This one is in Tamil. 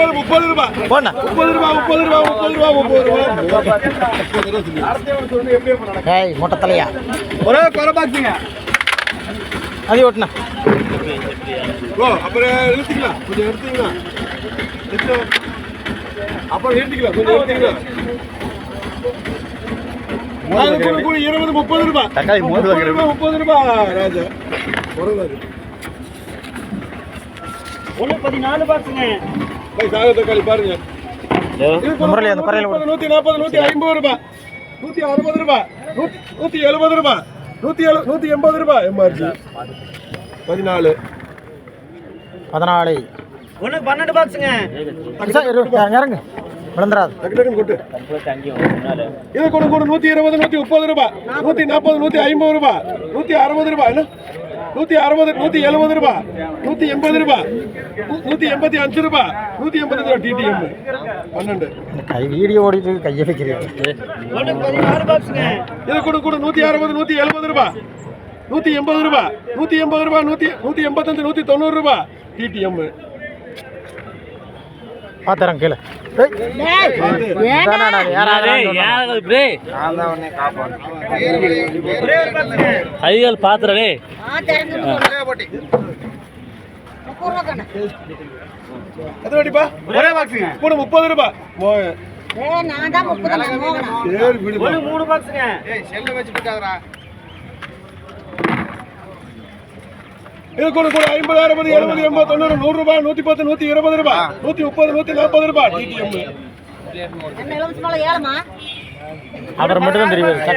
30 ரூபாய் போண்ணா 30 ரூபாய் 30 ரூபாய் 30 ரூபாய் ஏய் மொட்டை தலையா ஒரே குறை பாக்ஸுங்க அது ஓட்டுண்ணா ஓ அப்புறம் எடுத்துக்கலாம் கொஞ்சம் எடுத்துக்கலாம் அப்புறம் எடுத்துக்கலாம் கொஞ்சம் எடுத்துக்கலாம் 20 30 ரூபாய் தக்காளி 30 ரூபாய் ராஜா ஒன்று 14 பாக்ஸுங்க. சாக தக்காளி பாருங்க முரளி அந்த பறையில 140 150 ரூபாய் 160 ரூபாய் 170 ரூபாய் 180 ரூபாய் எம்ஆர்பி 14 ஒன்று 12 பாக்ஸுங்க. இறங்கு விழுந்துராது கொட்டு இது கொடு 120 130 ரூபாய் 140 150 ரூபாய் 160 ரூபாய் என்ன 160 170 ரூபாய் 180 ரூபாய் 185 ரூபாய் 180 ரூபாய் டிடிஎம் 12 கை வீடியோ ஓடிட்டு கையை வைக்கிறீங்க ஒன்று 16 பாக்ஸுங்க. இது கொடு 160 170 ரூபாய் 180 ரூபாய் 180 ரூபாய் 185 190 ரூபாய் டிடிஎம் பாத்துறேன் கீழே கைகள் பாத்துறே ஒரே பாக்ஸுங்க கூட 30 ரூபாய் சரி விடு 3 பாக்ஸுங்க. இது கூட 50 60 70 80 90 100 ரூபாய் 110 120 ரூபாய் 130 140 ரூபாய் டிடிஎம் அவர் மட்டும் தான் தெரியும்